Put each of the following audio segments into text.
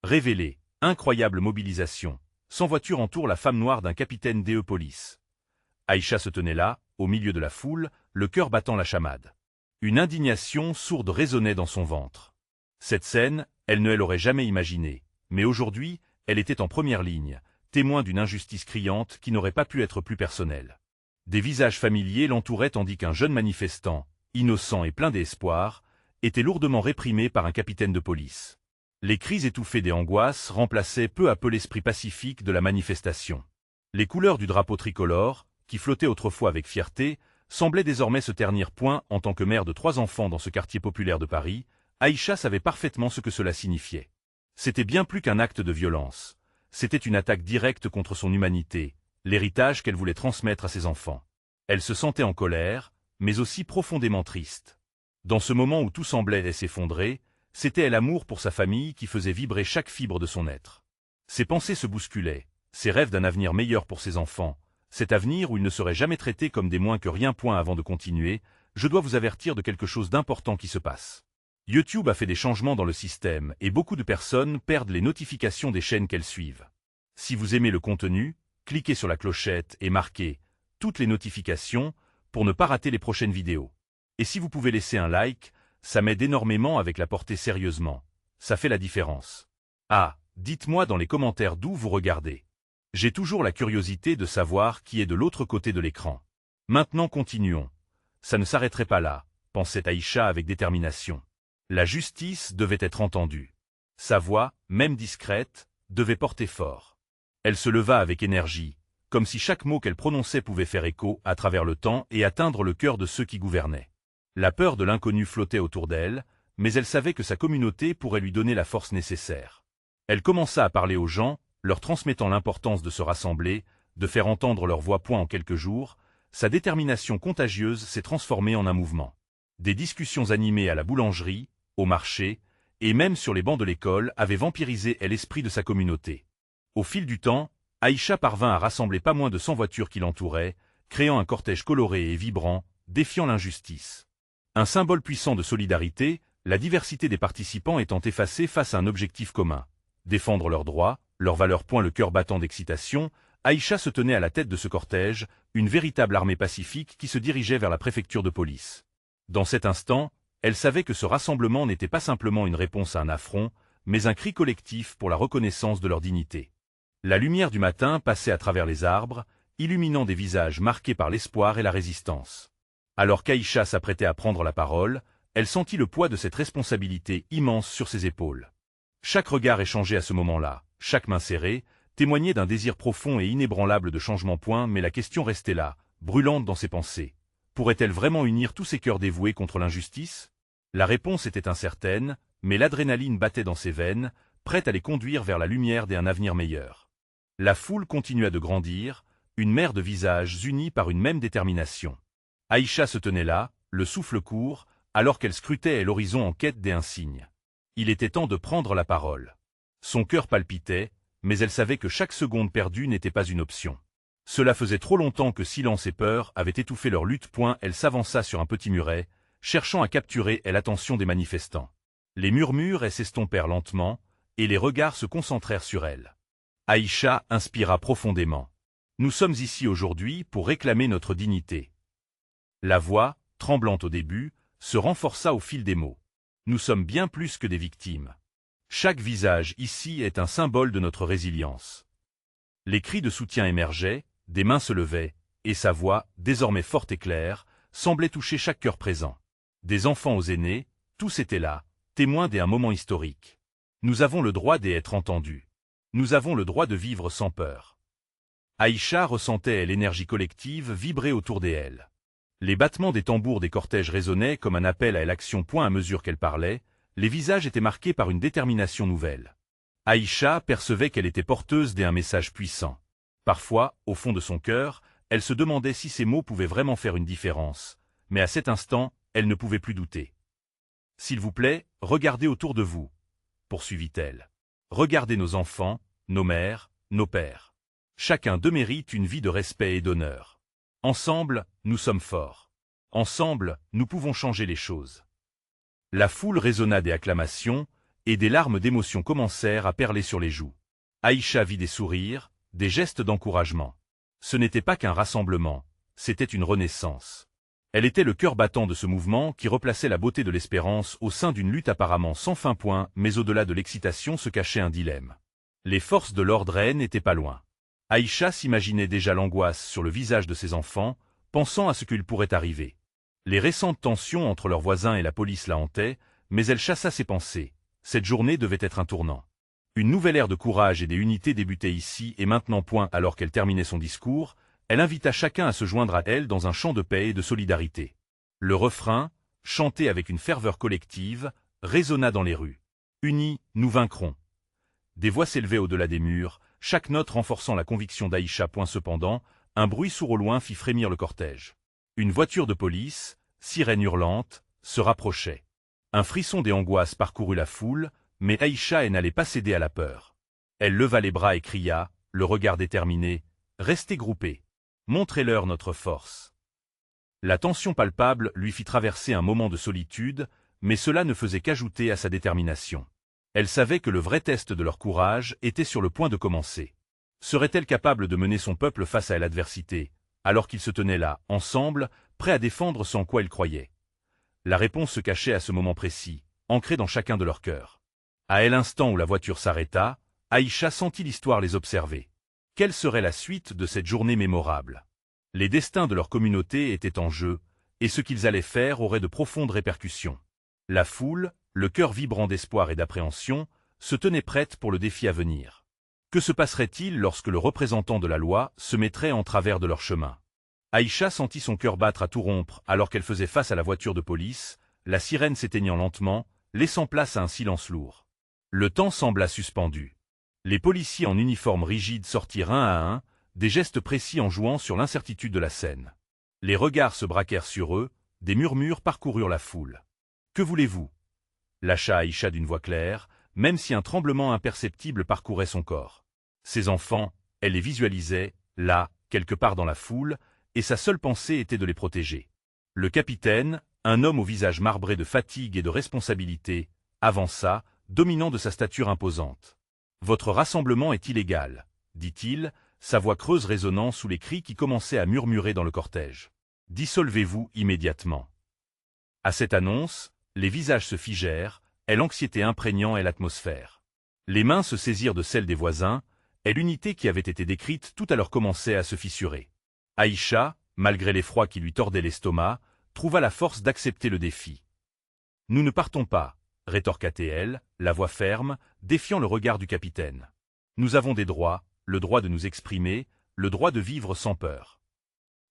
Révélé, incroyable mobilisation. 100 voitures entourent la femme noire d'un capitaine DE Police. Aïcha se tenait là, au milieu de la foule, le cœur battant la chamade. Une indignation sourde résonnait dans son ventre. Cette scène, elle ne l'aurait jamais imaginée, mais aujourd'hui, elle était en première ligne, témoin d'une injustice criante qui n'aurait pas pu être plus personnelle. Des visages familiers l'entouraient tandis qu'un jeune manifestant, innocent et plein d'espoir, était lourdement réprimé par un capitaine de police. Les cris étouffés des angoisses remplaçaient peu à peu l'esprit pacifique de la manifestation. Les couleurs du drapeau tricolore, qui flottait autrefois avec fierté, semblaient désormais se ternir. En tant que mère de 3 enfants dans ce quartier populaire de Paris, Aïcha savait parfaitement ce que cela signifiait. C'était bien plus qu'un acte de violence. C'était une attaque directe contre son humanité, l'héritage qu'elle voulait transmettre à ses enfants. Elle se sentait en colère, mais aussi profondément triste. Dans ce moment où tout semblait s'effondrer, c'était l'amour pour sa famille qui faisait vibrer chaque fibre de son être. Ses pensées se bousculaient, ses rêves d'un avenir meilleur pour ses enfants, cet avenir où ils ne seraient jamais traités comme des moins que rien. Avant de continuer, je dois vous avertir de quelque chose d'important qui se passe. YouTube a fait des changements dans le système et beaucoup de personnes perdent les notifications des chaînes qu'elles suivent. Si vous aimez le contenu, cliquez sur la clochette et marquez « Toutes les notifications » pour ne pas rater les prochaines vidéos. Et si vous pouvez laisser un like, ça m'aide énormément avec la portée sérieusement. Ça fait la différence. Ah, dites-moi dans les commentaires d'où vous regardez. J'ai toujours la curiosité de savoir qui est de l'autre côté de l'écran. Maintenant continuons. Ça ne s'arrêterait pas là, pensait Aïcha avec détermination. La justice devait être entendue. Sa voix, même discrète, devait porter fort. Elle se leva avec énergie, comme si chaque mot qu'elle prononçait pouvait faire écho à travers le temps et atteindre le cœur de ceux qui gouvernaient. La peur de l'inconnu flottait autour d'elle, mais elle savait que sa communauté pourrait lui donner la force nécessaire. Elle commença à parler aux gens, leur transmettant l'importance de se rassembler, de faire entendre leur voix. En quelques jours, sa détermination contagieuse s'est transformée en un mouvement. Des discussions animées à la boulangerie, au marché, et même sur les bancs de l'école avaient vampirisé l'esprit de sa communauté. Au fil du temps, Aïcha parvint à rassembler pas moins de 100 voitures qui l'entouraient, créant un cortège coloré et vibrant, défiant l'injustice. Un symbole puissant de solidarité, la diversité des participants étant effacée face à un objectif commun. Défendre leurs droits, leurs valeurs. Le cœur battant d'excitation, Aïcha se tenait à la tête de ce cortège, une véritable armée pacifique qui se dirigeait vers la préfecture de police. Dans cet instant, elle savait que ce rassemblement n'était pas simplement une réponse à un affront, mais un cri collectif pour la reconnaissance de leur dignité. La lumière du matin passait à travers les arbres, illuminant des visages marqués par l'espoir et la résistance. Alors qu'Aïcha s'apprêtait à prendre la parole, elle sentit le poids de cette responsabilité immense sur ses épaules. Chaque regard échangé à ce moment-là, chaque main serrée, témoignait d'un désir profond et inébranlable de changement. Mais la question restait là, brûlante dans ses pensées. Pourrait-elle vraiment unir tous ces cœurs dévoués contre l'injustice? La réponse était incertaine, mais l'adrénaline battait dans ses veines, prête à les conduire vers la lumière d'un avenir meilleur. La foule continua de grandir, une mer de visages unis par une même détermination. Aïcha se tenait là, le souffle court, alors qu'elle scrutait l'horizon en quête d'un signe. Il était temps de prendre la parole. Son cœur palpitait, mais elle savait que chaque seconde perdue n'était pas une option. Cela faisait trop longtemps que silence et peur avaient étouffé leur lutte. Elle s'avança sur un petit muret, cherchant à capturer l'attention des manifestants. Les murmures s'estompèrent lentement, et les regards se concentrèrent sur elle. Aïcha inspira profondément. Nous sommes ici aujourd'hui pour réclamer notre dignité. La voix, tremblante au début, se renforça au fil des mots. Nous sommes bien plus que des victimes. Chaque visage ici est un symbole de notre résilience. Les cris de soutien émergeaient, des mains se levaient, et sa voix, désormais forte et claire, semblait toucher chaque cœur présent. Des enfants aux aînés, tous étaient là, témoins d'un moment historique. Nous avons le droit d'être entendus. Nous avons le droit de vivre sans peur. Aïcha ressentait l'énergie collective vibrer autour d'elle. Les battements des tambours des cortèges résonnaient comme un appel à l'action. À mesure qu'elle parlait, les visages étaient marqués par une détermination nouvelle. Aïcha percevait qu'elle était porteuse d'un message puissant. Parfois, au fond de son cœur, elle se demandait si ces mots pouvaient vraiment faire une différence, mais à cet instant, elle ne pouvait plus douter. « S'il vous plaît, regardez autour de vous », poursuivit-elle. « Regardez nos enfants, nos mères, nos pères. Chacun d'eux mérite une vie de respect et d'honneur. Ensemble, nous sommes forts. Ensemble, nous pouvons changer les choses. » La foule résonna des acclamations, et des larmes d'émotion commencèrent à perler sur les joues. Aïcha vit des sourires, des gestes d'encouragement. Ce n'était pas qu'un rassemblement, c'était une renaissance. Elle était le cœur battant de ce mouvement qui replaçait la beauté de l'espérance au sein d'une lutte apparemment sans fin point, mais au-delà de l'excitation se cachait un dilemme. Les forces de l'ordre n'étaient pas loin. Aïcha s'imaginait déjà l'angoisse sur le visage de ses enfants, pensant à ce qu'il pourrait arriver. Les récentes tensions entre leurs voisins et la police la hantaient, mais elle chassa ses pensées. Cette journée devait être un tournant. Une nouvelle ère de courage et d'unité débutait ici et maintenant. Alors qu'elle terminait son discours, elle invita chacun à se joindre à elle dans un chant de paix et de solidarité. Le refrain, chanté avec une ferveur collective, résonna dans les rues. Unis, nous vaincrons. Des voix s'élevaient au-delà des murs, chaque note renforçant la conviction d'Aïcha. Cependant, un bruit sourd au loin fit frémir le cortège. Une voiture de police, sirène hurlante, se rapprochait. Un frisson des angoisses parcourut la foule, mais Aïcha n'allait pas céder à la peur. Elle leva les bras et cria, le regard déterminé, « Restez groupés. Montrez-leur notre force. » La tension palpable lui fit traverser un moment de solitude, mais cela ne faisait qu'ajouter à sa détermination. Elle savait que le vrai test de leur courage était sur le point de commencer. Serait-elle capable de mener son peuple face à l'adversité, alors qu'ils se tenaient là, ensemble, prêts à défendre ce en quoi elle croyait? La réponse se cachait à ce moment précis, ancrée dans chacun de leurs cœurs. À l'instant où la voiture s'arrêta, Aïcha sentit l'histoire les observer. Quelle serait la suite de cette journée mémorable? Les destins de leur communauté étaient en jeu, et ce qu'ils allaient faire aurait de profondes répercussions. La foule, le cœur vibrant d'espoir et d'appréhension, se tenait prête pour le défi à venir. Que se passerait-il lorsque le représentant de la loi se mettrait en travers de leur chemin? Aïcha sentit son cœur battre à tout rompre alors qu'elle faisait face à la voiture de police, la sirène s'éteignant lentement, laissant place à un silence lourd. Le temps sembla suspendu. Les policiers en uniforme rigide sortirent un à un, des gestes précis en jouant sur l'incertitude de la scène. Les regards se braquèrent sur eux, des murmures parcoururent la foule. « Que voulez-vous » lâcha Aïcha d'une voix claire, même si un tremblement imperceptible parcourait son corps. Ses enfants, elle les visualisait, là, quelque part dans la foule, et sa seule pensée était de les protéger. Le capitaine, un homme au visage marbré de fatigue et de responsabilité, avança, dominant de sa stature imposante. « Votre rassemblement est illégal, » dit-il, sa voix creuse résonnant sous les cris qui commençaient à murmurer dans le cortège. « Dissolvez-vous immédiatement. » À cette annonce, les visages se figèrent, et l'anxiété imprégnant l'atmosphère. Les mains se saisirent de celles des voisins, et l'unité qui avait été décrite tout à l'heure commençait à se fissurer. Aïcha, malgré l'effroi qui lui tordait l'estomac, trouva la force d'accepter le défi. « Nous ne partons pas, » rétorqua-t-elle, la voix ferme, défiant le regard du capitaine. « Nous avons des droits, le droit de nous exprimer, le droit de vivre sans peur. »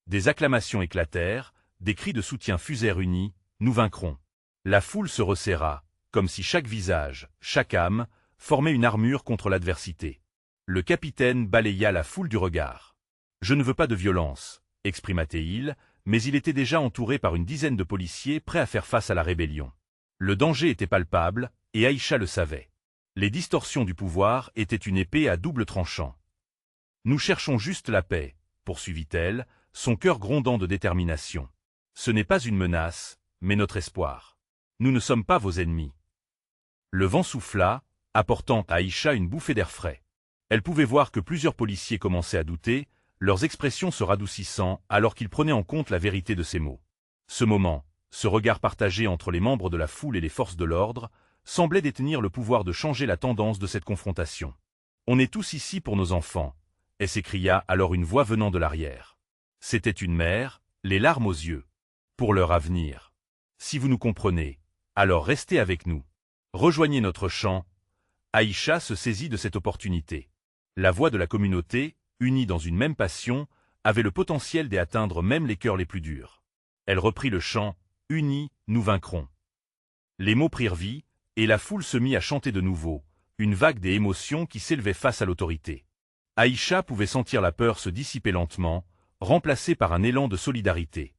Des acclamations éclatèrent, des cris de soutien fusèrent unis, « Nous vaincrons !» La foule se resserra, comme si chaque visage, chaque âme, formait une armure contre l'adversité. Le capitaine balaya la foule du regard. « Je ne veux pas de violence », exprima-t-il, mais il était déjà entouré par une dizaine de policiers prêts à faire face à la rébellion. Le danger était palpable, et Aïcha le savait. Les distorsions du pouvoir étaient une épée à double tranchant. « Nous cherchons juste la paix », poursuivit-elle, son cœur grondant de détermination. « Ce n'est pas une menace, mais notre espoir. Nous ne sommes pas vos ennemis. » Le vent souffla, apportant à Aïcha une bouffée d'air frais. Elle pouvait voir que plusieurs policiers commençaient à douter, leurs expressions se radoucissant alors qu'ils prenaient en compte la vérité de ces mots. Ce moment, ce regard partagé entre les membres de la foule et les forces de l'ordre, semblait détenir le pouvoir de changer la tendance de cette confrontation. « On est tous ici pour nos enfants », et s'écria alors une voix venant de l'arrière. C'était une mère, les larmes aux yeux. « Pour leur avenir. Si vous nous comprenez, alors restez avec nous. Rejoignez notre chant. » Aïcha se saisit de cette opportunité. La voix de la communauté, unie dans une même passion, avait le potentiel d'atteindre même les cœurs les plus durs. Elle reprit le chant « Unis, nous vaincrons ». Les mots prirent vie, et la foule se mit à chanter de nouveau, une vague des émotions qui s'élevait face à l'autorité. Aïcha pouvait sentir la peur se dissiper lentement, remplacée par un élan de solidarité.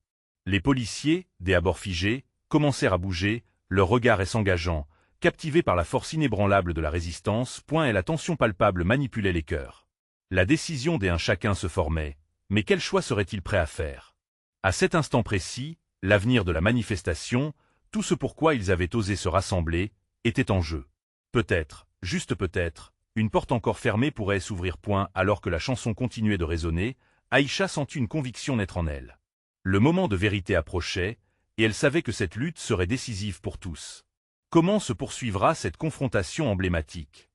Les policiers, des abords figés, commencèrent à bouger, leurs regards s'engageant, captivés par la force inébranlable de la résistance, et la tension palpable manipulait les cœurs. La décision des un chacun se formait, mais quel choix serait-il prêt à faire? À cet instant précis, l'avenir de la manifestation, tout ce pourquoi ils avaient osé se rassembler, était en jeu. Peut-être, juste peut-être, une porte encore fermée pourrait s'ouvrir. Alors que la chanson continuait de résonner, Aïcha sentit une conviction naître en elle. Le moment de vérité approchait, et elle savait que cette lutte serait décisive pour tous. Comment se poursuivra cette confrontation emblématique?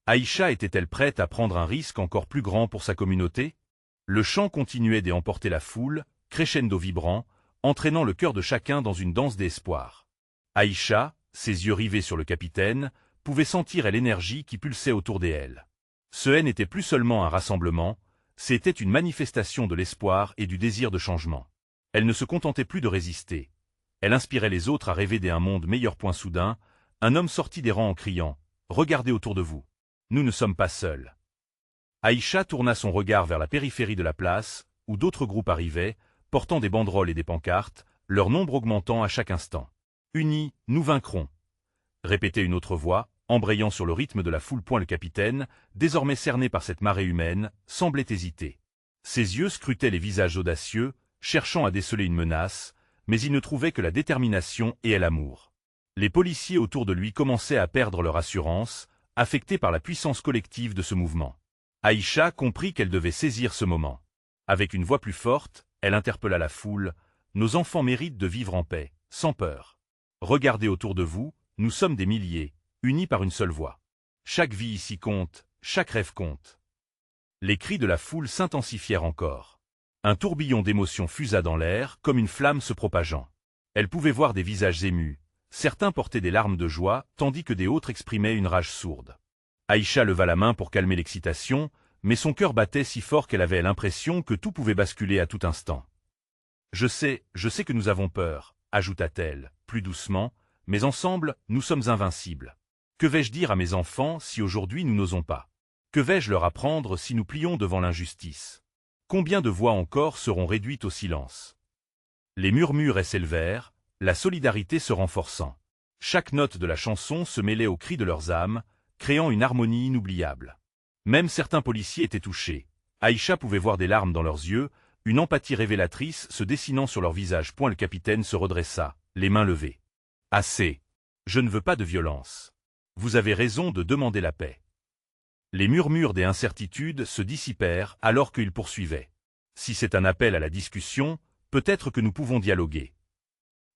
Aïcha était-elle prête à prendre un risque encore plus grand pour sa communauté? Le chant continuait d'emporter la foule, crescendo vibrant, entraînant le cœur de chacun dans une danse d'espoir. Aïcha, ses yeux rivés sur le capitaine, pouvait sentir l'énergie qui pulsait autour d'elle. Ce n'était plus seulement un rassemblement, c'était une manifestation de l'espoir et du désir de changement. Elle ne se contentait plus de résister. Elle inspirait les autres à rêver d'un monde meilleur. Soudain, un homme sortit des rangs en criant « Regardez autour de vous. Nous ne sommes pas seuls. » Aïcha tourna son regard vers la périphérie de la place, où d'autres groupes arrivaient, portant des banderoles et des pancartes, leur nombre augmentant à chaque instant. « Unis, nous vaincrons !» répétait une autre voix, embrayant sur le rythme de la foule. Le capitaine, désormais cerné par cette marée humaine, semblait hésiter. Ses yeux scrutaient les visages audacieux, cherchant à déceler une menace, mais il ne trouvait que la détermination et l'amour. Les policiers autour de lui commençaient à perdre leur assurance, affectés par la puissance collective de ce mouvement. Aïcha comprit qu'elle devait saisir ce moment. Avec une voix plus forte, elle interpella la foule. « Nos enfants méritent de vivre en paix, sans peur. Regardez autour de vous, nous sommes des milliers, unis par une seule voix. Chaque vie ici compte, chaque rêve compte. » Les cris de la foule s'intensifièrent encore. Un tourbillon d'émotions fusa dans l'air, comme une flamme se propageant. Elle pouvait voir des visages émus. Certains portaient des larmes de joie, tandis que des autres exprimaient une rage sourde. Aïcha leva la main pour calmer l'excitation, mais son cœur battait si fort qu'elle avait l'impression que tout pouvait basculer à tout instant. « Je sais que nous avons peur, » ajouta-t-elle, plus doucement, « mais ensemble, nous sommes invincibles. Que vais-je dire à mes enfants si aujourd'hui nous n'osons pas? Que vais-je leur apprendre si nous plions devant l'injustice? Combien de voix encore seront réduites au silence? » Les murmures s'élevèrent, la solidarité se renforçant. Chaque note de la chanson se mêlait aux cris de leurs âmes, créant une harmonie inoubliable. Même certains policiers étaient touchés. Aïcha pouvait voir des larmes dans leurs yeux, une empathie révélatrice se dessinant sur leur visage. Le capitaine se redressa, les mains levées. « Assez. Je ne veux pas de violence. Vous avez raison de demander la paix. » Les murmures des incertitudes se dissipèrent alors qu'il poursuivait. « Si c'est un appel à la discussion, peut-être que nous pouvons dialoguer. »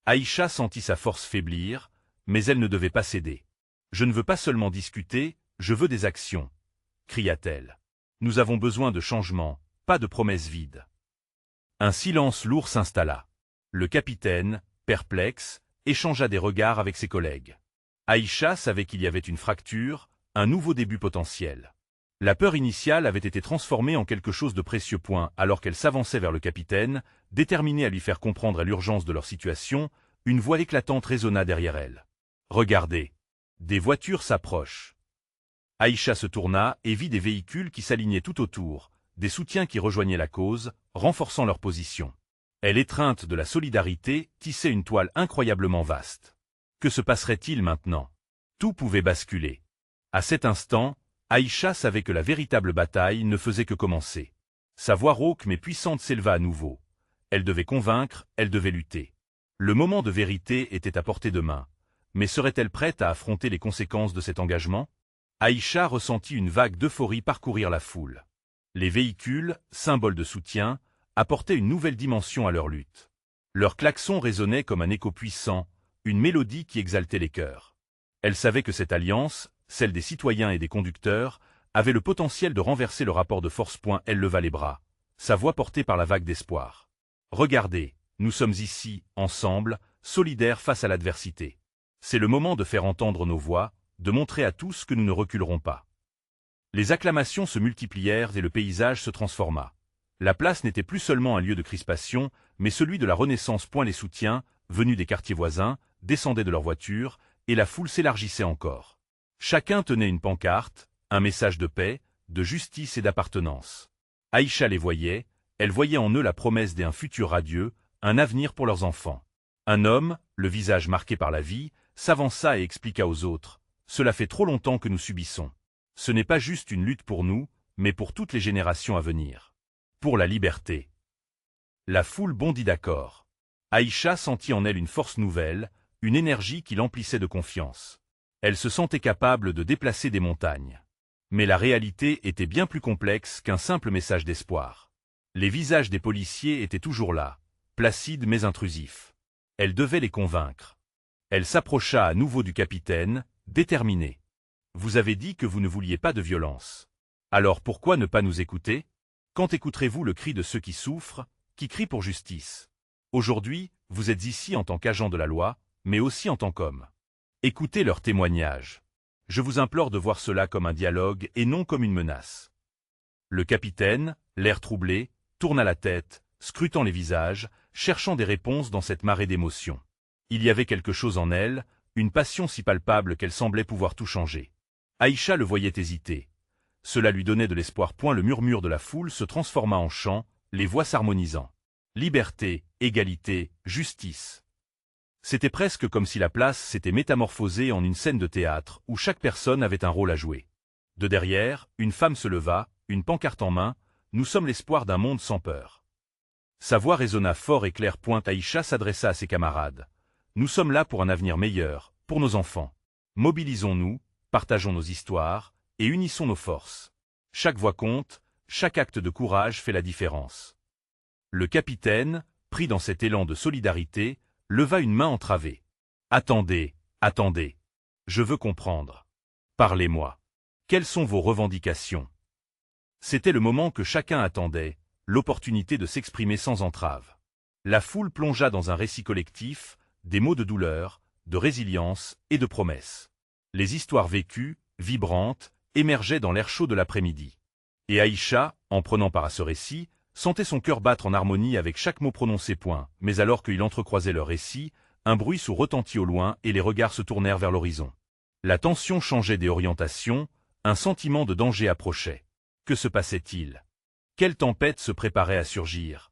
Aïcha sentit sa force faiblir, mais elle ne devait pas céder. « Je ne veux pas seulement discuter, je veux des actions, » cria-t-elle. « Nous avons besoin de changements, pas de promesses vides. » Un silence lourd s'installa. Le capitaine, perplexe, échangea des regards avec ses collègues. Aïcha savait qu'il y avait une fracture, un nouveau début potentiel. La peur initiale avait été transformée en quelque chose de précieux. Alors qu'elle s'avançait vers le capitaine, déterminée à lui faire comprendre l'urgence de leur situation, une voix éclatante résonna derrière elle. « Regardez. Des voitures s'approchent. » Aïcha se tourna et vit des véhicules qui s'alignaient tout autour, des soutiens qui rejoignaient la cause, renforçant leur position. Elle, étreinte de la solidarité, tissait une toile incroyablement vaste. Que se passerait-il maintenant? Tout pouvait basculer. À cet instant, Aïcha savait que la véritable bataille ne faisait que commencer. Sa voix rauque mais puissante s'éleva à nouveau. Elle devait convaincre, elle devait lutter. Le moment de vérité était à portée de main. Mais serait-elle prête à affronter les conséquences de cet engagement? Aïcha ressentit une vague d'euphorie parcourir la foule. Les véhicules, symboles de soutien, apportaient une nouvelle dimension à leur lutte. Leurs klaxons résonnaient comme un écho puissant, une mélodie qui exaltait les cœurs. Elle savait que cette alliance, celle des citoyens et des conducteurs, avait le potentiel de renverser le rapport de force. Elle leva les bras, sa voix portée par la vague d'espoir. « Regardez, nous sommes ici, ensemble, solidaires face à l'adversité. C'est le moment de faire entendre nos voix, de montrer à tous que nous ne reculerons pas. » Les acclamations se multiplièrent et le paysage se transforma. La place n'était plus seulement un lieu de crispation, mais celui de la renaissance. Les soutiens, venus des quartiers voisins, descendaient de leurs voitures, et la foule s'élargissait encore. Chacun tenait une pancarte, un message de paix, de justice et d'appartenance. Aïcha les voyait, elle voyait en eux la promesse d'un futur radieux, un avenir pour leurs enfants. Un homme, le visage marqué par la vie, s'avança et expliqua aux autres « Cela fait trop longtemps que nous subissons. Ce n'est pas juste une lutte pour nous, mais pour toutes les générations à venir. Pour la liberté. » La foule bondit d'accord. Aïcha sentit en elle une force nouvelle, une énergie qui l'emplissait de confiance. Elle se sentait capable de déplacer des montagnes. Mais la réalité était bien plus complexe qu'un simple message d'espoir. Les visages des policiers étaient toujours là, placides mais intrusifs. Elle devait les convaincre. Elle s'approcha à nouveau du capitaine, déterminée. « Vous avez dit que vous ne vouliez pas de violence. Alors pourquoi ne pas nous écouter? Quand écouterez-vous le cri de ceux qui souffrent, qui crient pour justice? Aujourd'hui, vous êtes ici en tant qu'agent de la loi, mais aussi en tant qu'homme. Écoutez leurs témoignages. Je vous implore de voir cela comme un dialogue et non comme une menace. » Le capitaine, l'air troublé, tourna la tête, scrutant les visages, cherchant des réponses dans cette marée d'émotions. Il y avait quelque chose en elle, une passion si palpable qu'elle semblait pouvoir tout changer. Aïcha le voyait hésiter. Cela lui donnait de l'espoir. Le murmure de la foule se transforma en chant, les voix s'harmonisant. Liberté, égalité, justice. C'était presque comme si la place s'était métamorphosée en une scène de théâtre où chaque personne avait un rôle à jouer. De derrière, une femme se leva, une pancarte en main, « Nous sommes l'espoir d'un monde sans peur ». Sa voix résonna fort et clair. Aïcha s'adressa à ses camarades. « Nous sommes là pour un avenir meilleur, pour nos enfants. Mobilisons-nous, partageons nos histoires, et unissons nos forces. Chaque voix compte, chaque acte de courage fait la différence. » Le capitaine, pris dans cet élan de solidarité, leva une main entravée. « Attendez, attendez. Je veux comprendre. Parlez-moi. Quelles sont vos revendications ?» C'était le moment que chacun attendait, l'opportunité de s'exprimer sans entrave. La foule plongea dans un récit collectif, des mots de douleur, de résilience et de promesses. Les histoires vécues, vibrantes, émergeaient dans l'air chaud de l'après-midi. Et Aïcha, en prenant part à ce récit, sentait son cœur battre en harmonie avec chaque mot prononcé. Mais alors qu'il entrecroisait leur récit, un bruit sourd retentit au loin et les regards se tournèrent vers l'horizon. La tension changeait des orientations, un sentiment de danger approchait. Que se passait-il? Quelle tempête se préparait à surgir?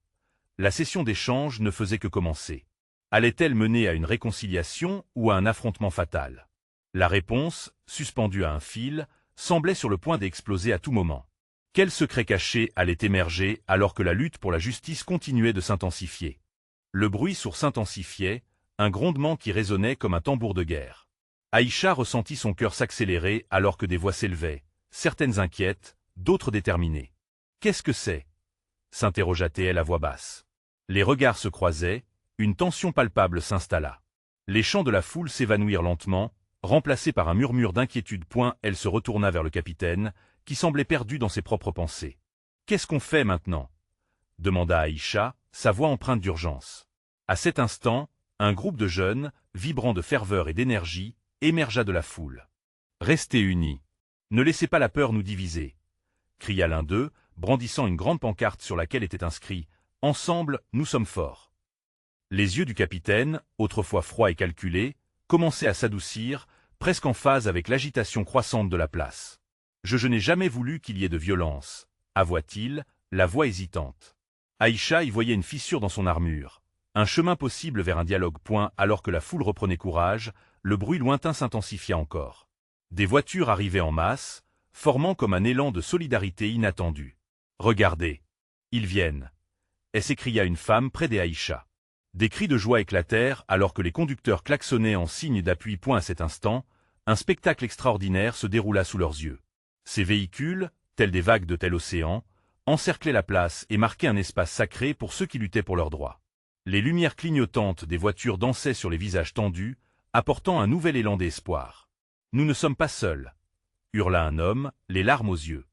La session d'échange ne faisait que commencer. Allait-elle mener à une réconciliation ou à un affrontement fatal? La réponse, suspendue à un fil, semblait sur le point d'exploser à tout moment. Quel secret caché allait émerger alors que la lutte pour la justice continuait de s'intensifier? Le bruit sourd s'intensifiait, un grondement qui résonnait comme un tambour de guerre. Aïcha ressentit son cœur s'accélérer alors que des voix s'élevaient, certaines inquiètes, d'autres déterminées. « Qu'est-ce que c'est » s'interrogea-t-elle à voix basse. Les regards se croisaient, une tension palpable s'installa. Les chants de la foule s'évanouirent lentement, remplacés par un murmure d'inquiétude. Elle se retourna vers le capitaine, qui semblait perdu dans ses propres pensées. « Qu'est-ce qu'on fait maintenant » demanda Aïcha, sa voix empreinte d'urgence. À cet instant, un groupe de jeunes, vibrant de ferveur et d'énergie, émergea de la foule. « Restez unis. Ne laissez pas la peur nous diviser » cria l'un d'eux, brandissant une grande pancarte sur laquelle était inscrit « Ensemble, nous sommes forts ». Les yeux du capitaine, autrefois froids et calculés, commençaient à s'adoucir, presque en phase avec l'agitation croissante de la place. « Je n'ai jamais voulu qu'il y ait de violence » avoua-t-il, la voix hésitante. Aïcha y voyait une fissure dans son armure, un chemin possible vers un dialogue. Alors que la foule reprenait courage, le bruit lointain s'intensifia encore. Des voitures arrivaient en masse, formant comme un élan de solidarité inattendu. « Regardez, ils viennent !» s'écria une femme près d'Aïcha. Des cris de joie éclatèrent alors que les conducteurs klaxonnaient en signe d'appui. À cet instant, un spectacle extraordinaire se déroula sous leurs yeux. Ces véhicules, tels des vagues de tel océan, encerclaient la place et marquaient un espace sacré pour ceux qui luttaient pour leurs droits. Les lumières clignotantes des voitures dansaient sur les visages tendus, apportant un nouvel élan d'espoir. « Nous ne sommes pas seuls !» hurla un homme, les larmes aux yeux.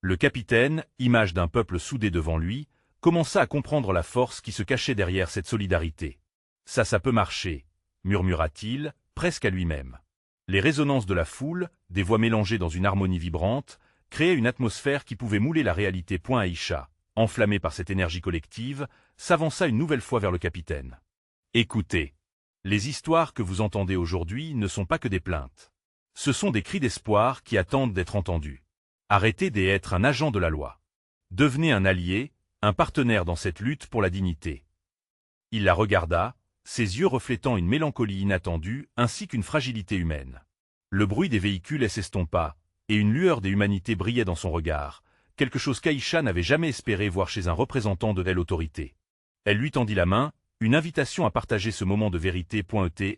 Le capitaine, image d'un peuple soudé devant lui, commença à comprendre la force qui se cachait derrière cette solidarité. « Ça peut marcher » murmura-t-il, presque à lui-même. Les résonances de la foule, des voix mélangées dans une harmonie vibrante, créaient une atmosphère qui pouvait mouler la réalité. Aïcha, enflammée par cette énergie collective, s'avança une nouvelle fois vers le capitaine. « Écoutez, les histoires que vous entendez aujourd'hui ne sont pas que des plaintes. Ce sont des cris d'espoir qui attendent d'être entendus. Arrêtez d'être un agent de la loi. Devenez un allié, un partenaire dans cette lutte pour la dignité. » Il la regarda, ses yeux reflétant une mélancolie inattendue ainsi qu'une fragilité humaine. Le bruit des véhicules s'estompa, et une lueur des humanités brillait dans son regard, quelque chose qu'Aïcha n'avait jamais espéré voir chez un représentant de telle autorité. Elle lui tendit la main, une invitation à partager ce moment de vérité.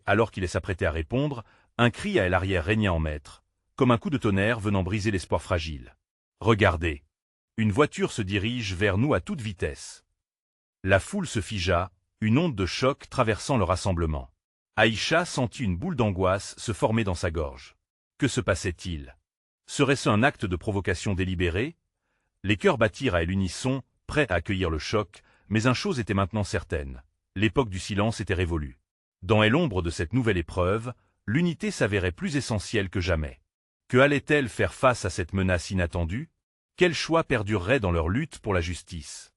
Alors qu'il s'apprêtait à répondre, Un cri à l'arrière régna en maître, comme un coup de tonnerre venant briser l'espoir fragile. Regardez. Une voiture se dirige vers nous à toute vitesse. La foule se figea, une onde de choc traversant le rassemblement. Aïcha sentit une boule d'angoisse se former dans sa gorge. Que se passait-il? Serait-ce un acte de provocation délibéré? Les cœurs battirent à l'unisson, prêts à accueillir le choc, mais une chose était maintenant certaine. L'époque du silence était révolue. Dans l'ombre de cette nouvelle épreuve, l'unité s'avérait plus essentielle que jamais. Que allait-elle faire face à cette menace inattendue? Quel choix perdurerait dans leur lutte pour la justice?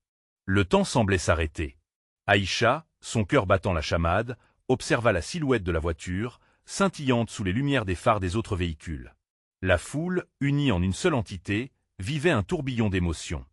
Le temps semblait s'arrêter. Aïcha, son cœur battant la chamade, observa la silhouette de la voiture, scintillante sous les lumières des phares des autres véhicules. La foule, unie en une seule entité, vivait un tourbillon d'émotions.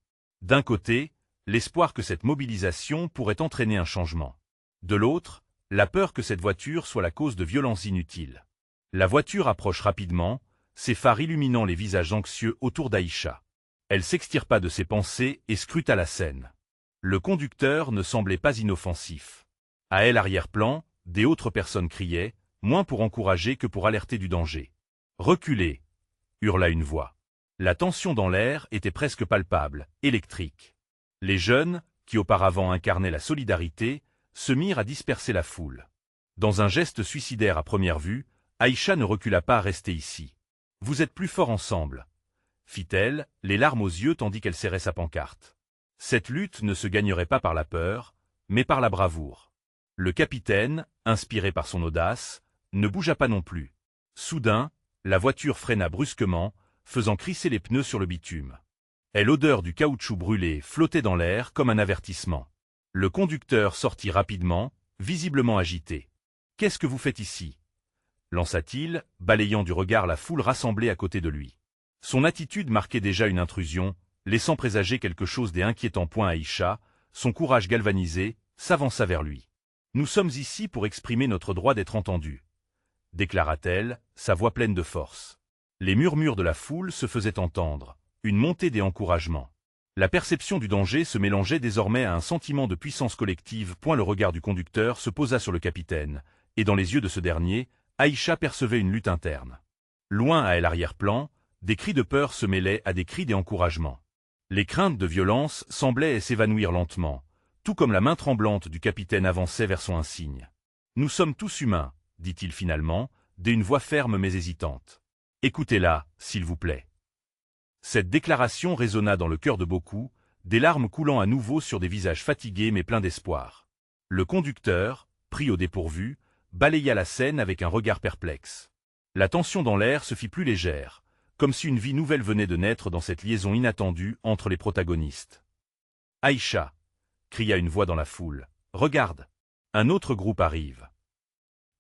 D'un côté, l'espoir que cette mobilisation pourrait entraîner un changement. De l'autre, la peur que cette voiture soit la cause de violences inutiles. La voiture approche rapidement, ses phares illuminant les visages anxieux autour d'Aïcha. Elle s'extirpa de ses pensées et scruta la scène. Le conducteur ne semblait pas inoffensif. À elle arrière-plan, des autres personnes criaient, moins pour encourager que pour alerter du danger. « Reculez !» hurla une voix. La tension dans l'air était presque palpable, électrique. Les jeunes, qui auparavant incarnaient la solidarité, se mirent à disperser la foule. Dans un geste suicidaire à première vue, Aïcha ne recula pas à rester ici. « Vous êtes plus forts ensemble », fit-elle, les larmes aux yeux tandis qu'elle serrait sa pancarte. Cette lutte ne se gagnerait pas par la peur, mais par la bravoure. Le capitaine, inspiré par son audace, ne bougea pas non plus. Soudain, la voiture freina brusquement, faisant crisser les pneus sur le bitume. Et l'odeur du caoutchouc brûlé flottait dans l'air comme un avertissement. Le conducteur sortit rapidement, visiblement agité. « Qu'est-ce que vous faites ici » lança-t-il, balayant du regard la foule rassemblée à côté de lui. Son attitude marquait déjà une intrusion, laissant présager quelque chose d'inquiétant. Aïcha, son courage galvanisé, s'avança vers lui. « Nous sommes ici pour exprimer notre droit d'être entendus », déclara-t-elle, sa voix pleine de force. Les murmures de la foule se faisaient entendre, une montée des encouragements. La perception du danger se mélangeait désormais à un sentiment de puissance collective. Le regard du conducteur se posa sur le capitaine, et dans les yeux de ce dernier, Aïcha percevait une lutte interne. Loin à l'arrière-plan, des cris de peur se mêlaient à des cris d'encouragement. Les craintes de violence semblaient s'évanouir lentement, tout comme la main tremblante du capitaine avançait vers son insigne. « Nous sommes tous humains », dit-il finalement, d'une voix ferme mais hésitante. « Écoutez-la, s'il vous plaît. » Cette déclaration résonna dans le cœur de beaucoup, des larmes coulant à nouveau sur des visages fatigués mais pleins d'espoir. Le conducteur, pris au dépourvu, balaya la scène avec un regard perplexe. La tension dans l'air se fit plus légère, comme si une vie nouvelle venait de naître dans cette liaison inattendue entre les protagonistes. « Aïcha !» cria une voix dans la foule. « Regarde ! Un autre groupe arrive. »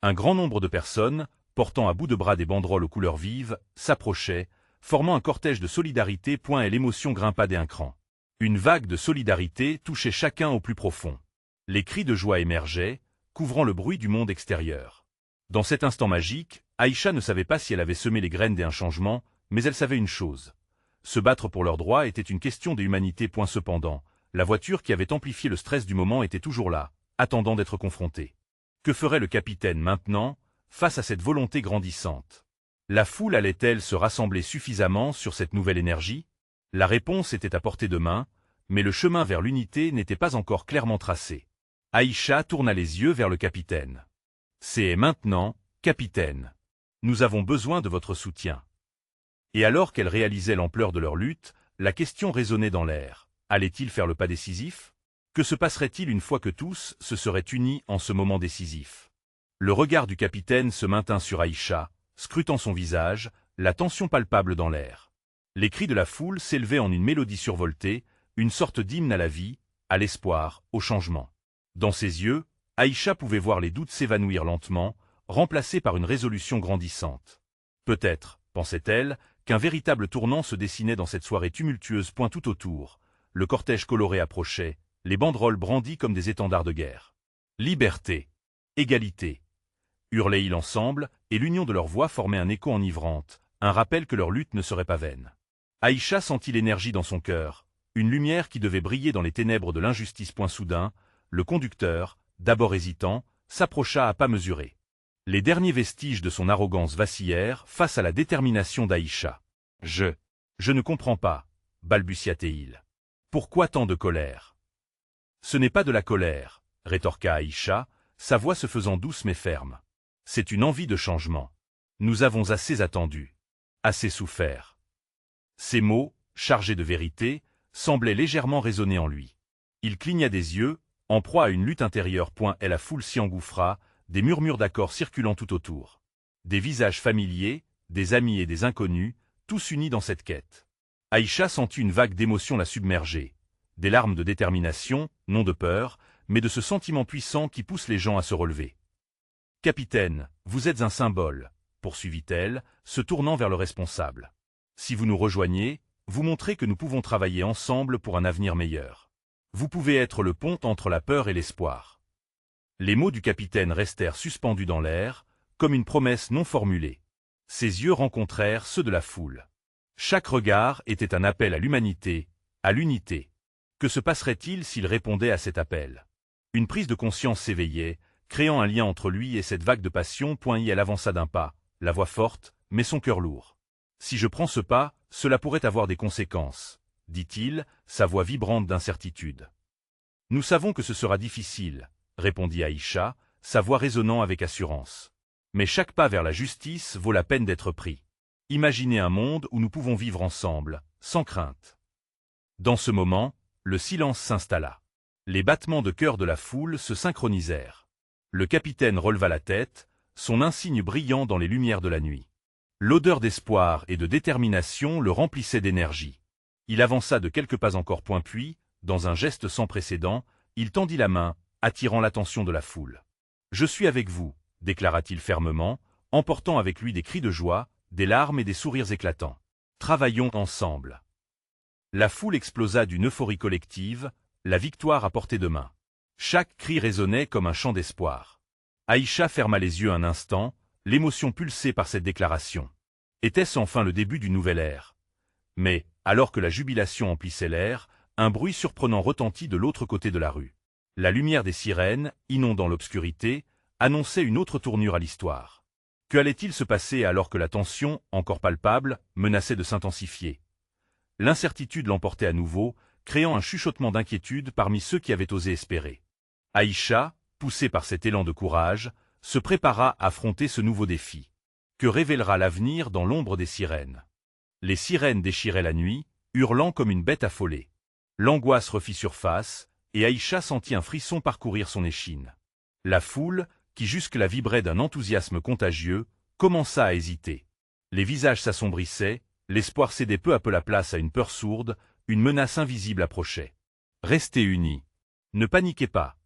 Un grand nombre de personnes, portant à bout de bras des banderoles aux couleurs vives, s'approchaient, formant un cortège de solidarité. Et l'émotion grimpa d'un cran. Une vague de solidarité touchait chacun au plus profond. Les cris de joie émergeaient, couvrant le bruit du monde extérieur. Dans cet instant magique, Aïcha ne savait pas si elle avait semé les graines d'un changement, mais elle savait une chose. Se battre pour leurs droits était une question d'humanité. Cependant, la voiture qui avait amplifié le stress du moment était toujours là, attendant d'être confrontée. Que ferait le capitaine maintenant, face à cette volonté grandissante? La foule allait-elle se rassembler suffisamment sur cette nouvelle énergie? La réponse était à portée de main, mais le chemin vers l'unité n'était pas encore clairement tracé. Aïcha tourna les yeux vers le capitaine. « C'est maintenant, capitaine. Nous avons besoin de votre soutien. » Et alors qu'elle réalisait l'ampleur de leur lutte, la question résonnait dans l'air. Allait-il faire le pas décisif? Que se passerait-il une fois que tous se seraient unis en ce moment décisif? Le regard du capitaine se maintint sur Aïcha, scrutant son visage, la tension palpable dans l'air. Les cris de la foule s'élevaient en une mélodie survoltée, une sorte d'hymne à la vie, à l'espoir, au changement. Dans ses yeux, Aïcha pouvait voir les doutes s'évanouir lentement, remplacés par une résolution grandissante. Peut-être, pensait-elle, qu'un véritable tournant se dessinait dans cette soirée tumultueuse. Tout autour, le cortège coloré approchait, les banderoles brandies comme des étendards de guerre. « Liberté ! Égalité !» hurlaient-ils ensemble, et l'union de leurs voix formait un écho enivrante, un rappel que leur lutte ne serait pas vaine. Aïcha sentit l'énergie dans son cœur, une lumière qui devait briller dans les ténèbres de l'injustice. Soudain, le conducteur, d'abord hésitant, s'approcha à pas mesurés. Les derniers vestiges de son arrogance vacillèrent face à la détermination d'Aïcha. « Je ne comprends pas, balbutia-t-il. Pourquoi tant de colère ?»« Ce n'est pas de la colère, rétorqua Aïcha, sa voix se faisant douce mais ferme. C'est une envie de changement. Nous avons assez attendu, assez souffert. » Ces mots, chargés de vérité, semblaient légèrement résonner en lui. Il cligna des yeux, en proie à une lutte intérieure. Et la foule s'y engouffra, des murmures d'accords circulant tout autour. Des visages familiers, des amis et des inconnus, tous unis dans cette quête. Aïcha sentit une vague d'émotion la submerger. Des larmes de détermination, non de peur, mais de ce sentiment puissant qui pousse les gens à se relever. « Capitaine, vous êtes un symbole, » poursuivit-elle, se tournant vers le responsable. « Si vous nous rejoignez, vous montrez que nous pouvons travailler ensemble pour un avenir meilleur. Vous pouvez être le pont entre la peur et l'espoir. » Les mots du capitaine restèrent suspendus dans l'air, comme une promesse non formulée. Ses yeux rencontrèrent ceux de la foule. Chaque regard était un appel à l'humanité, à l'unité. Que se passerait-il s'il répondait à cet appel? Une prise de conscience s'éveillait, créant un lien entre lui et cette vague de passion. Elle avança d'un pas, la voix forte, mais son cœur lourd. « Si je prends ce pas, cela pourrait avoir des conséquences, » dit-il, sa voix vibrante d'incertitude. « Nous savons que ce sera difficile, » répondit Aïcha, sa voix résonnant avec assurance. « Mais chaque pas vers la justice vaut la peine d'être pris. Imaginez un monde où nous pouvons vivre ensemble, sans crainte. » Dans ce moment, le silence s'installa. Les battements de cœur de la foule se synchronisèrent. Le capitaine releva la tête, son insigne brillant dans les lumières de la nuit. L'odeur d'espoir et de détermination le remplissait d'énergie. Il avança de quelques pas encore puis, dans un geste sans précédent, il tendit la main, attirant l'attention de la foule. « Je suis avec vous, » déclara-t-il fermement, emportant avec lui des cris de joie, des larmes et des sourires éclatants. « Travaillons ensemble. » La foule explosa d'une euphorie collective, la victoire à portée de main. Chaque cri résonnait comme un chant d'espoir. Aïcha ferma les yeux un instant, l'émotion pulsée par cette déclaration. Était-ce enfin le début d'une nouvelle ère? Mais, alors que la jubilation emplissait l'air, un bruit surprenant retentit de l'autre côté de la rue. La lumière des sirènes, inondant l'obscurité, annonçait une autre tournure à l'histoire. Que allait-il se passer alors que la tension, encore palpable, menaçait de s'intensifier? L'incertitude l'emportait à nouveau, créant un chuchotement d'inquiétude parmi ceux qui avaient osé espérer. Aïcha, poussée par cet élan de courage, se prépara à affronter ce nouveau défi. Que révélera l'avenir dans l'ombre des sirènes? Les sirènes déchiraient la nuit, hurlant comme une bête affolée. L'angoisse refit surface, et Aïcha sentit un frisson parcourir son échine. La foule, qui jusque-là vibrait d'un enthousiasme contagieux, commença à hésiter. Les visages s'assombrissaient, l'espoir cédait peu à peu la place à une peur sourde, une menace invisible approchait. « Restez unis. Ne paniquez pas !»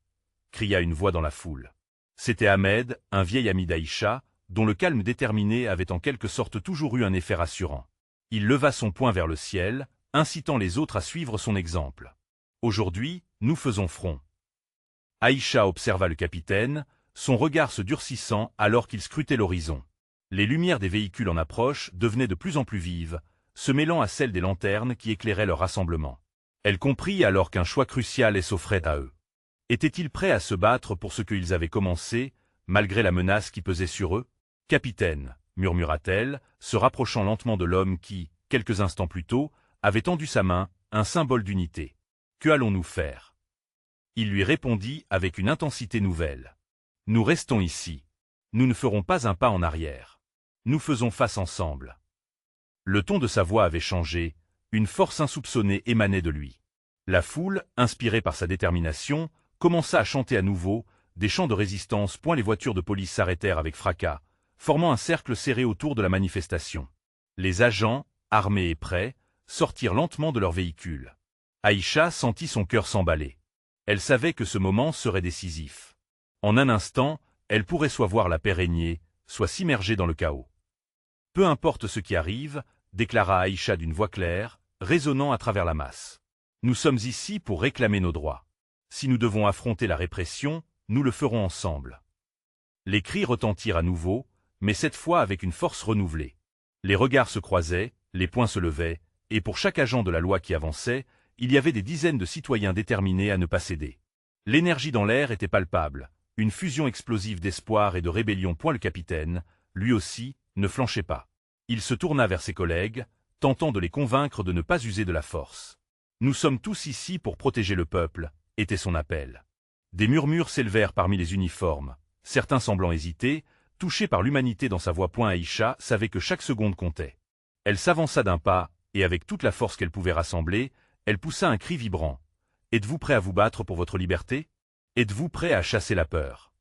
cria une voix dans la foule. C'était Ahmed, un vieil ami d'Aïcha, dont le calme déterminé avait en quelque sorte toujours eu un effet rassurant. Il leva son poing vers le ciel, incitant les autres à suivre son exemple. « Aujourd'hui, nous faisons front. » Aïcha observa le capitaine, son regard se durcissant alors qu'il scrutait l'horizon. Les lumières des véhicules en approche devenaient de plus en plus vives, se mêlant à celles des lanternes qui éclairaient leur rassemblement. Elle comprit alors qu'un choix crucial s'offrait à eux. Étaient-ils prêts à se battre pour ce qu'ils avaient commencé, malgré la menace qui pesait sur eux? « Capitaine, » murmura-t-elle, se rapprochant lentement de l'homme qui, quelques instants plus tôt, avait tendu sa main, un symbole d'unité. « Que allons-nous faire ?» Il lui répondit avec une intensité nouvelle. « Nous restons ici. Nous ne ferons pas un pas en arrière. Nous faisons face ensemble. » Le ton de sa voix avait changé, une force insoupçonnée émanait de lui. La foule, inspirée par sa détermination, commença à chanter à nouveau, des chants de résistance. Les voitures de police s'arrêtèrent avec fracas, formant un cercle serré autour de la manifestation. Les agents, armés et prêts, sortirent lentement de leurs véhicules. Aïcha sentit son cœur s'emballer. Elle savait que ce moment serait décisif. En un instant, elle pourrait soit voir la paix régner, soit s'immerger dans le chaos. « Peu importe ce qui arrive, » déclara Aïcha d'une voix claire, résonnant à travers la masse. « Nous sommes ici pour réclamer nos droits. Si nous devons affronter la répression, nous le ferons ensemble. » Les cris retentirent à nouveau, mais cette fois avec une force renouvelée. Les regards se croisaient, les poings se levaient, et pour chaque agent de la loi qui avançait, il y avait des dizaines de citoyens déterminés à ne pas céder. L'énergie dans l'air était palpable, Une fusion explosive d'espoir et de rébellion. Le capitaine, lui aussi, ne flanchait pas. Il se tourna vers ses collègues, tentant de les convaincre de ne pas user de la force. « Nous sommes tous ici pour protéger le peuple », était son appel. Des murmures s'élevèrent parmi les uniformes, certains semblant hésiter, touchés par l'humanité dans sa voix. Aïcha savait que chaque seconde comptait. Elle s'avança d'un pas, et avec toute la force qu'elle pouvait rassembler, elle poussa un cri vibrant. « Êtes-vous prêt à vous battre pour votre liberté? Êtes-vous prêt à chasser la peur ?»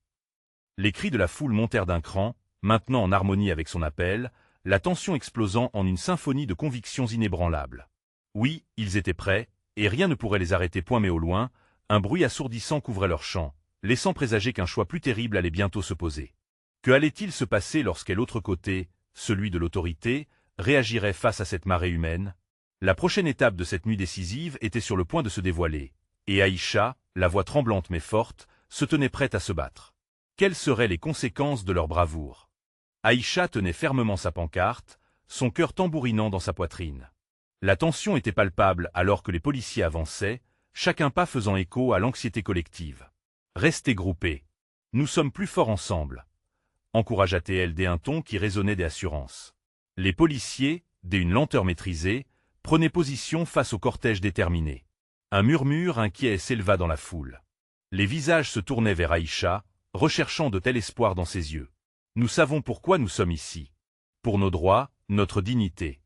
Les cris de la foule montèrent d'un cran, maintenant en harmonie avec son appel, la tension explosant en une symphonie de convictions inébranlables. Oui, ils étaient prêts, et rien ne pourrait les arrêter. Mais au loin, un bruit assourdissant couvrait leur chant, laissant présager qu'un choix plus terrible allait bientôt se poser. Que allait-il se passer lorsque l'autre côté, celui de l'autorité, réagirait face à cette marée humaine? La prochaine étape de cette nuit décisive était sur le point de se dévoiler, et Aïcha, la voix tremblante mais forte, se tenait prête à se battre. Quelles seraient les conséquences de leur bravoure? Aïcha tenait fermement sa pancarte, son cœur tambourinant dans sa poitrine. La tension était palpable alors que les policiers avançaient, chacun pas faisant écho à l'anxiété collective. « Restez groupés. Nous sommes plus forts ensemble », encouragea-t-elle d'un ton qui résonnait des assurances. Les policiers, d'une lenteur maîtrisée, prenaient position face au cortège déterminé. Un murmure inquiet s'éleva dans la foule. Les visages se tournaient vers Aïcha, recherchant de tels espoirs dans ses yeux. « Nous savons pourquoi nous sommes ici. Pour nos droits, notre dignité. »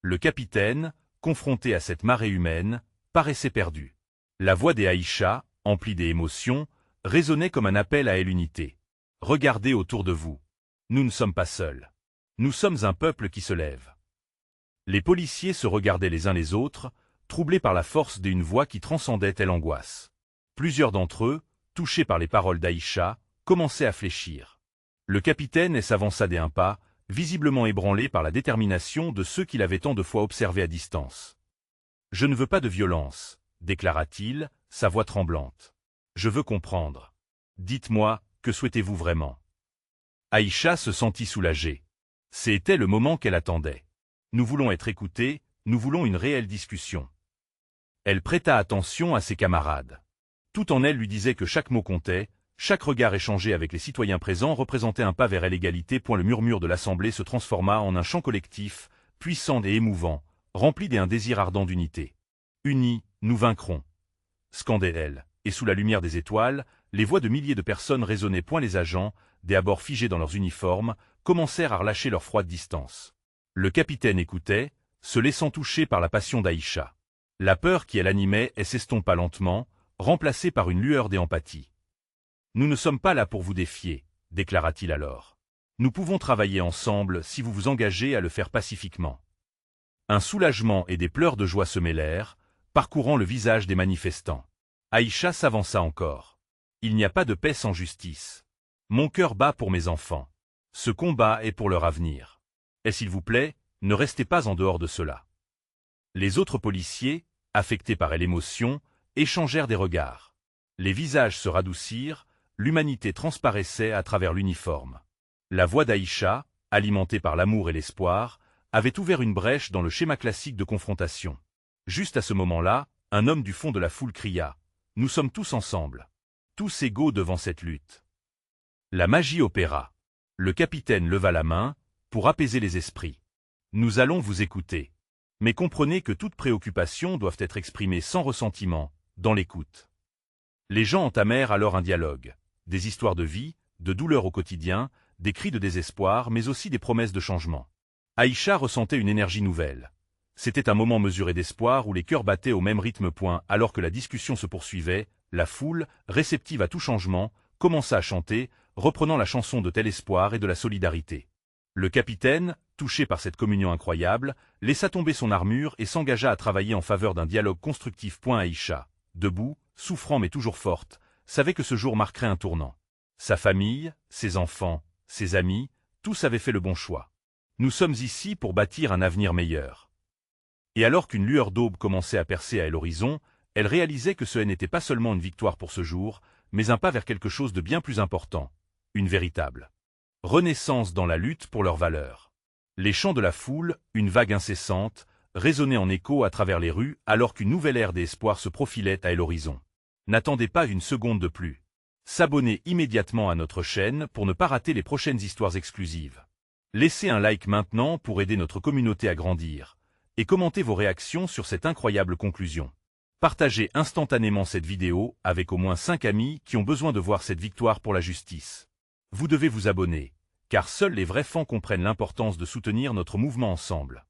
Le capitaine, confronté à cette marée humaine, paraissait perdu. La voix d'Aïcha, emplie d'émotions, résonnait comme un appel à l'unité. « Regardez autour de vous. Nous ne sommes pas seuls. Nous sommes un peuple qui se lève. » Les policiers se regardaient les uns les autres, troublés par la force d'une voix qui transcendait telle angoisse. Plusieurs d'entre eux, touchés par les paroles d'Aïcha, commençaient à fléchir. Le capitaine s'avança d'un pas, visiblement ébranlé par la détermination de ceux qu'il avait tant de fois observés à distance. « Je ne veux pas de violence, » déclara-t-il, sa voix tremblante. « Je veux comprendre. Dites-moi, que souhaitez-vous vraiment ?» Aïcha se sentit soulagée. C'était le moment qu'elle attendait. « Nous voulons être écoutés, nous voulons une réelle discussion. » Elle prêta attention à ses camarades. Tout en elle lui disait que chaque mot comptait, chaque regard échangé avec les citoyens présents représentait un pas vers l'égalité. Le murmure de l'Assemblée se transforma en un chant collectif, puissant et émouvant, rempli d'un désir ardent d'unité. « Unis, nous vaincrons !» scandait-elle, et sous la lumière des étoiles, les voix de milliers de personnes résonnaient. Les agents, des abords figés dans leurs uniformes, commencèrent à relâcher leur froide distance. Le capitaine écoutait, se laissant toucher par la passion d'Aïcha. La peur qui l'animait s'estompa lentement, remplacée par une lueur d'empathie. « Nous ne sommes pas là pour vous défier, » déclara-t-il alors. « Nous pouvons travailler ensemble si vous vous engagez à le faire pacifiquement. » Un soulagement et des pleurs de joie se mêlèrent, parcourant le visage des manifestants. Aïcha s'avança encore. « Il n'y a pas de paix sans justice. Mon cœur bat pour mes enfants. Ce combat est pour leur avenir. Et s'il vous plaît, ne restez pas en dehors de cela. » Les autres policiers, affectés par l'émotion, échangèrent des regards. Les visages se radoucirent, l'humanité transparaissait à travers l'uniforme. La voix d'Aïcha, alimentée par l'amour et l'espoir, avait ouvert une brèche dans le schéma classique de confrontation. Juste à ce moment-là, un homme du fond de la foule cria « Nous sommes tous ensemble, tous égaux devant cette lutte. » La magie opéra. Le capitaine leva la main, pour apaiser les esprits. « Nous allons vous écouter. Mais comprenez que toutes préoccupations doivent être exprimées sans ressentiment, dans l'écoute. » Les gens entamèrent alors un dialogue. Des histoires de vie, de douleur au quotidien, des cris de désespoir, mais aussi des promesses de changement. Aïcha ressentait une énergie nouvelle. C'était un moment mesuré d'espoir où les cœurs battaient au même rythme. Alors que la discussion se poursuivait, la foule, réceptive à tout changement, commença à chanter, reprenant la chanson de tel espoir et de la solidarité. Le capitaine, touché par cette communion incroyable, laissa tomber son armure et s'engagea à travailler en faveur d'un dialogue constructif. Aïcha, debout, souffrant mais toujours forte, savait que ce jour marquerait un tournant. Sa famille, ses enfants, ses amis, tous avaient fait le bon choix. Nous sommes ici pour bâtir un avenir meilleur. Et alors qu'une lueur d'aube commençait à percer à l'horizon, elle réalisait que ce n'était pas seulement une victoire pour ce jour, mais un pas vers quelque chose de bien plus important, une véritable renaissance dans la lutte pour leurs valeurs. Les chants de la foule, une vague incessante, résonnaient en écho à travers les rues alors qu'une nouvelle ère d'espoir se profilait à l'horizon. N'attendez pas une seconde de plus. S'abonner immédiatement à notre chaîne pour ne pas rater les prochaines histoires exclusives. Laissez un like maintenant pour aider notre communauté à grandir, et commentez vos réactions sur cette incroyable conclusion. Partagez instantanément cette vidéo avec au moins 5 amis qui ont besoin de voir cette victoire pour la justice. Vous devez vous abonner, car seuls les vrais fans comprennent l'importance de soutenir notre mouvement ensemble.